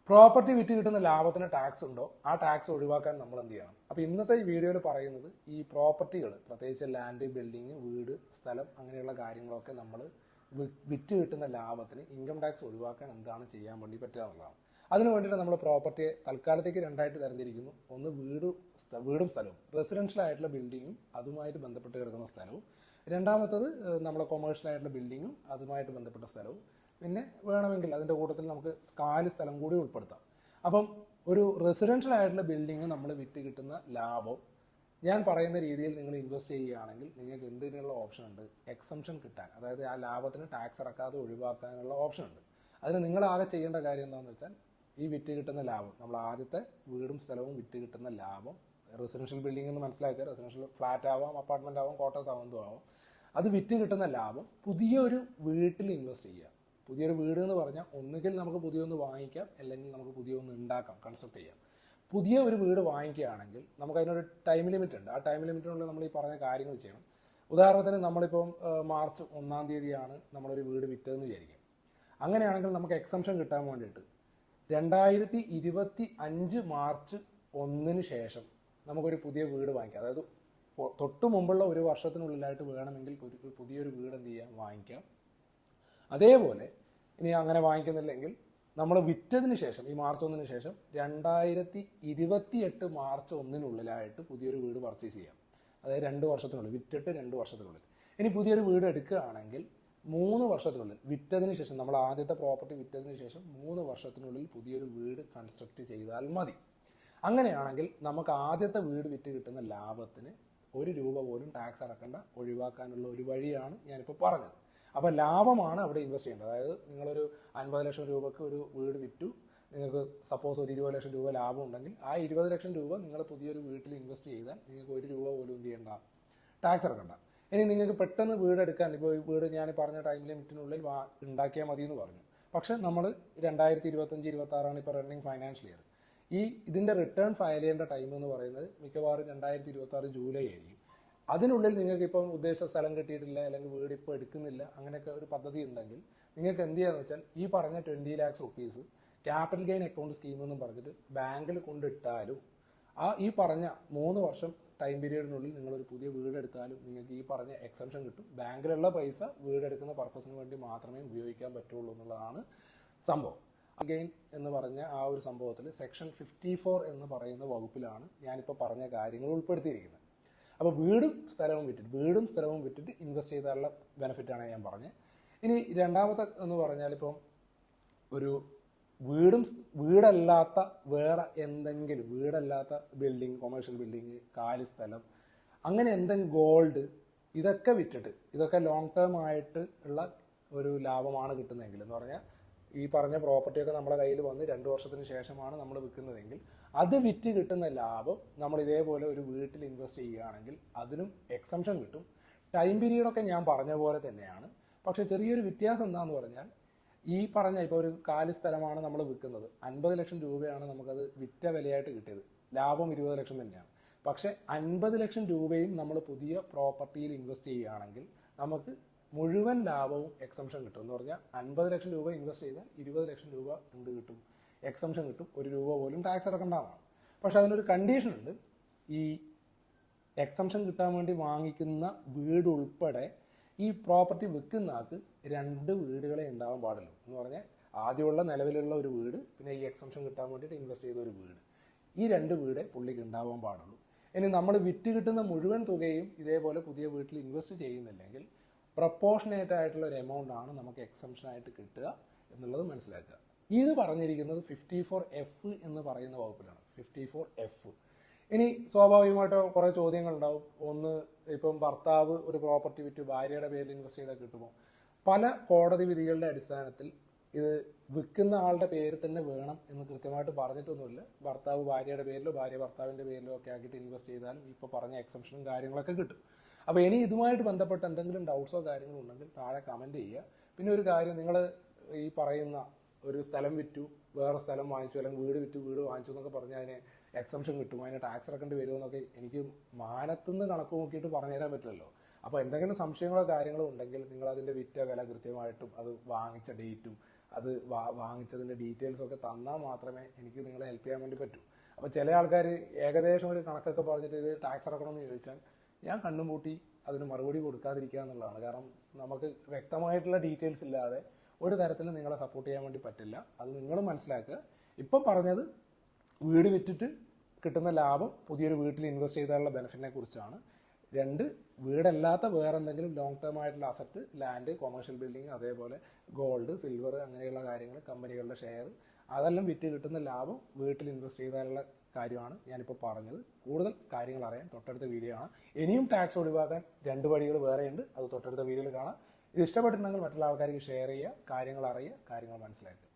Property വിറ്റ് കിട്ടുന്ന ലാഭത്തിന് ടാക്സ് ഉണ്ടോ? ആ ടാക്സ് ഒഴിവാക്കാൻ നമ്മൾ എന്ത് ചെയ്യണം? അപ്പോൾ ഇന്നത്തെ ഈ വീഡിയോയിൽ പറയുന്നത് ഈ പ്രോപ്പർട്ടികൾ, പ്രത്യേകിച്ച് ലാൻഡ്, ബിൽഡിംഗ്, വീട്, സ്ഥലം, അങ്ങനെയുള്ള കാര്യങ്ങളൊക്കെ നമ്മൾ വിറ്റ് കിട്ടുന്ന ലാഭത്തിന് ഇൻകം ടാക്സ് ഒഴിവാക്കാൻ എന്താണ് ചെയ്യാൻ വേണ്ടി പറ്റുക എന്നുള്ളതാണ്. അതിന് വേണ്ടിയിട്ട് നമ്മൾ പ്രോപ്പർട്ടിയെ തൽക്കാലത്തേക്ക് രണ്ടായിട്ട് തരംതിരിക്കുന്നു. ഒന്ന് വീടും സ്ഥലവും, റെസിഡൻഷ്യൽ ആയിട്ടുള്ള ബിൽഡിങ്ങും അതുമായിട്ട് ബന്ധപ്പെട്ട് കിടക്കുന്ന സ്ഥലവും. രണ്ടാമത്തത് നമ്മളെ കൊമേഴ്ഷ്യൽ ആയിട്ടുള്ള ബിൽഡിങ്ങും അതുമായിട്ട് ബന്ധപ്പെട്ട സ്ഥലവും. പിന്നെ വേണമെങ്കിൽ അതിൻ്റെ കൂട്ടത്തിൽ നമുക്ക് കാല് സ്ഥലം കൂടി ഉൾപ്പെടുത്താം. അപ്പം ഒരു റെസിഡൻഷ്യൽ ആയിട്ടുള്ള ബിൽഡിങ് നമ്മൾ വിറ്റ് കിട്ടുന്ന ലാഭം ഞാൻ പറയുന്ന രീതിയിൽ നിങ്ങൾ ഇൻവെസ്റ്റ് ചെയ്യുകയാണെങ്കിൽ നിങ്ങൾക്ക് എന്തിനുള്ള ഓപ്ഷൻ ഉണ്ട്? എക്സംഷൻ കിട്ടാൻ, അതായത് ആ ലാഭത്തിന് ടാക്സ് അടക്കാതെ ഒഴിവാക്കാനുള്ള ഓപ്ഷൻ ഉണ്ട്. അതിന് നിങ്ങൾ ആകെ ചെയ്യേണ്ട കാര്യം എന്താണെന്ന് വെച്ചാൽ, ഈ വിറ്റ് കിട്ടുന്ന ലാഭം, നമ്മൾ ആദ്യത്തെ വീടും സ്ഥലവും വിറ്റ് കിട്ടുന്ന ലാഭം, റെസിഡൻഷ്യൽ ബിൽഡിംഗ് എന്ന് മനസ്സിലാക്കുക, റെസിഡൻഷ്യൽ ഫ്ലാറ്റ് ആവാം, അപ്പാർട്ട്മെന്റ് ആവാം, ക്വാർട്ടേഴ്സ് ആവാം, എന്തും ആവാം, അത് വിറ്റ് കിട്ടുന്ന ലാഭം പുതിയൊരു വീട്ടിൽ ഇൻവെസ്റ്റ് ചെയ്യുക. പുതിയൊരു വീട് എന്ന് പറഞ്ഞാൽ ഒന്നുകിൽ നമുക്ക് പുതിയൊന്ന് വാങ്ങിക്കാം, അല്ലെങ്കിൽ നമുക്ക് പുതിയൊന്ന് ഉണ്ടാക്കാം, കൺസ്ട്രക്ട് ചെയ്യാം. പുതിയ ഒരു വീട് വാങ്ങിക്കുകയാണെങ്കിൽ നമുക്ക് അതിനൊരു ടൈം ലിമിറ്റ് ഉണ്ട്. ആ ടൈം ലിമിറ്റിനുള്ളിൽ നമ്മൾ ഈ പറഞ്ഞ കാര്യങ്ങൾ ചെയ്യണം. ഉദാഹരണത്തിന് നമ്മളിപ്പം മാർച്ച് 1-ാം തീയതിയാണ് നമ്മളൊരു വീട് വിറ്റതെന്ന് വിചാരിക്കാം. അങ്ങനെയാണെങ്കിൽ നമുക്ക് എക്സംഷൻ കിട്ടാൻ വേണ്ടിയിട്ട് 2025 മാർച്ച് 1-ന് ശേഷം നമുക്കൊരു പുതിയ വീട് വാങ്ങിക്കാം. അതായത് തൊട്ട് മുമ്പുള്ള ഒരു വർഷത്തിനുള്ളിലായിട്ട് വേണമെങ്കിൽ പുതിയൊരു വീട് എന്ത് ചെയ്യാം, വാങ്ങിക്കാം. അതേപോലെ ഇനി അങ്ങനെ വാങ്ങിക്കുന്നില്ലെങ്കിൽ നമ്മൾ വിറ്റതിന് ശേഷം, ഈ മാർച്ച് 1-ന് ശേഷം 2028 മാർച്ച് 1-നുള്ളിലായിട്ട് പുതിയൊരു വീട് പർച്ചേസ് ചെയ്യാം. അതായത് 2 വർഷത്തിനുള്ളിൽ, വിറ്റിട്ട് 2 വർഷത്തിനുള്ളിൽ. ഇനി പുതിയൊരു വീട് എടുക്കുകയാണെങ്കിൽ 3 വർഷത്തിനുള്ളിൽ, വിറ്റതിന് ശേഷം, നമ്മൾ ആദ്യത്തെ പ്രോപ്പർട്ടി വിറ്റതിന് ശേഷം 3 വർഷത്തിനുള്ളിൽ പുതിയൊരു വീട് കൺസ്ട്രക്ട് ചെയ്താൽ മതി. അങ്ങനെയാണെങ്കിൽ നമുക്ക് ആദ്യത്തെ വീട് വിറ്റ് കിട്ടുന്ന ലാഭത്തിന് 1 രൂപ പോലും ടാക്സ് അടക്കേണ്ട, ഒഴിവാക്കാനുള്ള ഒരു വഴിയാണ് ഞാനിപ്പോൾ പറഞ്ഞത്. അപ്പോൾ ലാഭമാണ് അവിടെ ഇൻവെസ്റ്റ് ചെയ്യേണ്ടത്. അതായത് നിങ്ങളൊരു 50 ലക്ഷം രൂപയ്ക്ക് ഒരു വീട് വിറ്റു, നിങ്ങൾക്ക് സപ്പോസ് ഒരു 20 ലക്ഷം രൂപ ലാഭം ഉണ്ടെങ്കിൽ ആ 20 ലക്ഷം രൂപ നിങ്ങൾ പുതിയൊരു വീട്ടിൽ ഇൻവെസ്റ്റ് ചെയ്താൽ നിങ്ങൾക്ക് 1 രൂപ പോലും എന്ത് ചെയ്യേണ്ട, ടാക്സ് അടക്കണ്ട. ഇനി നിങ്ങൾക്ക് പെട്ടെന്ന് വീട് എടുക്കാൻ, ഇപ്പോൾ ഈ വീട് ഞാൻ പറഞ്ഞ ടൈം ലിമിറ്റിനുള്ളിൽ ഉണ്ടാക്കിയാൽ മതി എന്ന് പറഞ്ഞു. പക്ഷെ നമ്മൾ 2025-26 ഇപ്പോൾ റണ്ണിങ് ഫൈനാൻഷ്യൽ ഇയർ. ഇതിൻ്റെ റിട്ടേൺ ഫയൽ ചെയ്യേണ്ട ടൈം എന്ന് പറയുന്നത് മിക്കവാറും 2026 ജൂലൈ ആയിരിക്കും. അതിനുള്ളിൽ നിങ്ങൾക്ക് ഇപ്പം ഉദ്ദേശിച്ച സ്ഥലം കിട്ടിയിട്ടില്ല, അല്ലെങ്കിൽ വീട് ഇപ്പോൾ എടുക്കുന്നില്ല, അങ്ങനെയൊക്കെ ഒരു പദ്ധതി ഉണ്ടെങ്കിൽ നിങ്ങൾക്ക് എന്ത് ചെയ്യാന്ന് വെച്ചാൽ, ഈ പറഞ്ഞ 20 lakhs rupees capital gain account scheme എന്നും പറഞ്ഞിട്ട് ബാങ്കിൽ കൊണ്ടിട്ടാലും ഈ പറഞ്ഞ 3 വർഷം ടൈം പീരീഡിനുള്ളിൽ നിങ്ങളൊരു പുതിയ വീട് എടുത്താലും നിങ്ങൾക്ക് ഈ പറഞ്ഞ എക്സംഷൻ കിട്ടും. ബാങ്കിലുള്ള പൈസ വീടെടുക്കുന്ന പർപ്പസിന് വേണ്ടി മാത്രമേ ഉപയോഗിക്കാൻ പറ്റുള്ളൂ എന്നുള്ളതാണ് സംഭവം. ഗെയിൻ എന്ന് പറഞ്ഞ ആ ഒരു സംഭവത്തിൽ സെക്ഷൻ 54 എന്ന് പറയുന്ന വകുപ്പിലാണ് ഞാനിപ്പോൾ പറഞ്ഞ കാര്യങ്ങൾ ഉൾപ്പെടുത്തിയിരിക്കുന്നത്. അപ്പോൾ വീടും സ്ഥലവും വിറ്റിട്ട് ഇൻവെസ്റ്റ് ചെയ്താലുള്ള ബെനിഫിറ്റാണ് ഞാൻ പറഞ്ഞത്. ഇനി രണ്ടാമത്തെ എന്ന് പറഞ്ഞാൽ, ഇപ്പം ഒരു വീടല്ലാത്ത വേറെ എന്തെങ്കിലും, വീടല്ലാത്ത ബിൽഡിംഗ്, കൊമേഴ്ഷ്യൽ ബിൽഡിംഗ്, കാലി സ്ഥലം, അങ്ങനെ എന്തെങ്കിലും, ഗോൾഡ്, ഇതൊക്കെ വിറ്റിട്ട്, ഇതൊക്കെ ലോങ് ടേം ആയിട്ട് ഉള്ള ഒരു ലാഭമാണ് കിട്ടുന്നതെങ്കിൽ, എന്ന് പറഞ്ഞാൽ ഈ പറഞ്ഞ പ്രോപ്പർട്ടിയൊക്കെ നമ്മുടെ കയ്യിൽ വന്ന് 2 വർഷത്തിന് ശേഷമാണ് നമ്മൾ വിൽക്കുന്നതെങ്കിൽ അത് വിറ്റ് കിട്ടുന്ന ലാഭം നമ്മൾ ഇതേപോലെ ഒരു വീട്ടിൽ ഇൻവെസ്റ്റ് ചെയ്യുകയാണെങ്കിൽ അതിനും എക്സംഷൻ കിട്ടും. ടൈം പീരീഡൊക്കെ ഞാൻ പറഞ്ഞ പോലെ തന്നെയാണ്. പക്ഷെ ചെറിയൊരു വ്യത്യാസം എന്താണെന്ന് പറഞ്ഞാൽ, ഈ പറഞ്ഞ ഇപ്പോൾ ഒരു കാലി സ്ഥലമാണ് നമ്മൾ വിൽക്കുന്നത്, 50 ലക്ഷം രൂപയാണ് നമുക്കത് വിറ്റ വിലയായിട്ട് കിട്ടിയത്, ലാഭം 20 ലക്ഷം തന്നെയാണ്. പക്ഷെ 50 ലക്ഷം രൂപയും നമ്മൾ പുതിയ പ്രോപ്പർട്ടിയിൽ ഇൻവെസ്റ്റ് ചെയ്യുകയാണെങ്കിൽ നമുക്ക് മുഴുവൻ ലാഭവും എക്സംഷൻ കിട്ടും. എന്ന് പറഞ്ഞാൽ 50 ലക്ഷം രൂപ ഇൻവെസ്റ്റ് ചെയ്താൽ 20 ലക്ഷം രൂപ എന്ത് കിട്ടും, എക്സംഷൻ കിട്ടും. 1 രൂപ പോലും ടാക്സ് അടക്കേണ്ടതാണ്. പക്ഷെ അതിനൊരു കണ്ടീഷൻ ഉണ്ട്. ഈ എക്സംഷൻ കിട്ടാൻ വേണ്ടി വാങ്ങിക്കുന്ന വീട് ഉൾപ്പെടെ ഈ പ്രോപ്പർട്ടി വിൽക്കുന്ന ആൾക്ക് 2 വീടുകളെ ഉണ്ടാവാൻ പാടുള്ളൂ. എന്ന് പറഞ്ഞാൽ ആദ്യമുള്ള നിലവിലുള്ള ഒരു വീട്, പിന്നെ ഈ എക്സംഷൻ കിട്ടാൻ വേണ്ടിയിട്ട് ഇൻവെസ്റ്റ് ചെയ്ത ഒരു വീട്, ഈ 2 വീടേ പുള്ളിക്ക് ഉണ്ടാവാൻ പാടുള്ളൂ. ഇനി നമ്മൾ വിറ്റ് കിട്ടുന്ന മുഴുവൻ തുകയും ഇതേപോലെ പുതിയ വീട്ടിൽ ഇൻവെസ്റ്റ് ചെയ്യുന്നില്ലെങ്കിൽ പ്രപ്പോർഷനേറ്റ് ആയിട്ടുള്ള ഒരു എമൗണ്ട് ആണ് നമുക്ക് എക്സംഷനായിട്ട് കിട്ടുക എന്നുള്ളത് മനസ്സിലാക്കുക. ഇത് പറഞ്ഞിരിക്കുന്നത് 54F എന്ന് പറയുന്ന വകുപ്പിലാണ്. 54F. ഇനി സ്വാഭാവികമായിട്ടോ കുറേ ചോദ്യങ്ങളുണ്ടാവും. ഒന്ന്, ഇപ്പം ഭർത്താവ് ഒരു പ്രോപ്പർട്ടി വിറ്റ് ഭാര്യയുടെ പേരിൽ ഇൻവെസ്റ്റ് ചെയ്താൽ കിട്ടുമോ? പല കോടതി വിധികളുടെ അടിസ്ഥാനത്തിൽ ഇത് വിൽക്കുന്ന ആളുടെ പേര് തന്നെ വേണം എന്ന് കൃത്യമായിട്ട് പറഞ്ഞിട്ടൊന്നുമില്ല. ഭർത്താവ് ഭാര്യയുടെ പേരിലോ ഭാര്യ ഭർത്താവിൻ്റെ പേരിലോ ഒക്കെ ആക്കിയിട്ട് ഇൻവെസ്റ്റ് ചെയ്താലും ഇപ്പോൾ പറഞ്ഞ എക്സംഷനും കാര്യങ്ങളൊക്കെ കിട്ടും. അപ്പോൾ ഇനി ഇതുമായിട്ട് ബന്ധപ്പെട്ട് എന്തെങ്കിലും ഡൗട്ട്സോ കാര്യങ്ങളോ ഉണ്ടെങ്കിൽ താഴെ കമൻറ്റ് ചെയ്യുക. പിന്നെ ഒരു കാര്യം, നിങ്ങൾ ഈ പറയുന്ന ഒരു സ്ഥലം വിറ്റു, വേറെ സ്ഥലം വാങ്ങിച്ചു, അല്ലെങ്കിൽ വീട് വിറ്റു വീട് വാങ്ങിച്ചു എന്നൊക്കെ പറഞ്ഞാൽ അതിന് എക്സംഷൻ കിട്ടും, അതിന് ടാക്സ് അടക്കേണ്ടി വരുമെന്നൊക്കെ എനിക്ക് മാനത്തുനിന്ന് കണക്ക് നോക്കിയിട്ട് പറഞ്ഞുതരാൻ പറ്റില്ലല്ലോ. അപ്പോൾ എന്തെങ്കിലും സംശയങ്ങളോ കാര്യങ്ങളോ ഉണ്ടെങ്കിൽ നിങ്ങൾ അതിൻ്റെ വിറ്റ വില കൃത്യമായിട്ടും അത് വാങ്ങിച്ച ഡേറ്റും അത് വാങ്ങിച്ചതിൻ്റെ ഡീറ്റെയിൽസ് ഒക്കെ തന്നാൽ മാത്രമേ എനിക്ക് നിങ്ങളെ ഹെൽപ്പ് ചെയ്യാൻ വേണ്ടി പറ്റൂ. അപ്പോൾ ചില ആൾക്കാർ ഏകദേശം ഒരു കണക്കൊക്കെ പറഞ്ഞിട്ട് ഇത് ടാക്സ് അടക്കണമെന്ന് ചോദിച്ചാൽ ഞാൻ കണ്ണും പൂട്ടി അതിന് മറുപടി കൊടുക്കാതിരിക്കുക എന്നുള്ളതാണ്. കാരണം നമുക്ക് വ്യക്തമായിട്ടുള്ള ഡീറ്റെയിൽസ് ഇല്ലാതെ ഒരു തരത്തിലും നിങ്ങളെ സപ്പോർട്ട് ചെയ്യാൻ വേണ്ടി പറ്റില്ല. അത് നിങ്ങൾ മനസ്സിലാക്കുക. ഇപ്പം പറഞ്ഞത് വീട് വിറ്റിട്ട് കിട്ടുന്ന ലാഭം പുതിയൊരു വീട്ടിൽ ഇൻവെസ്റ്റ് ചെയ്താലുള്ള ബെനിഫിറ്റിനെ കുറിച്ചാണ്. 2, വീടല്ലാത്ത വേറെ എന്തെങ്കിലും ലോങ് ടേം ആയിട്ടുള്ള അസറ്റ്, ലാൻഡ്, കൊമേഴ്ഷ്യൽ ബിൽഡിംഗ്, അതേപോലെ ഗോൾഡ്, സിൽവർ, അങ്ങനെയുള്ള കാര്യങ്ങൾ, കമ്പനികളുടെ ഷെയർ, അതെല്ലാം വിറ്റ് കിട്ടുന്ന ലാഭം വീട്ടിൽ ഇൻവെസ്റ്റ് ചെയ്താലുള്ള കാര്യമാണ് ഞാനിപ്പോൾ പറഞ്ഞത്. കൂടുതൽ കാര്യങ്ങൾ അറിയാൻ തൊട്ടടുത്ത വീഡിയോ ആണ്. ഇനിയും ടാക്സ് ഒഴിവാക്കാൻ 2 വഴികൾ വേറെയുണ്ട്. അത് തൊട്ടടുത്ത വീഡിയോയിൽ കാണാം. ഇത് ഇഷ്ടപ്പെട്ടിട്ടുണ്ടെങ്കിൽ മറ്റുള്ള ആൾക്കാർക്ക് ഷെയർ ചെയ്യുക, കാര്യങ്ങൾ അറിയുക, കാര്യങ്ങൾ മനസ്സിലാക്കുക.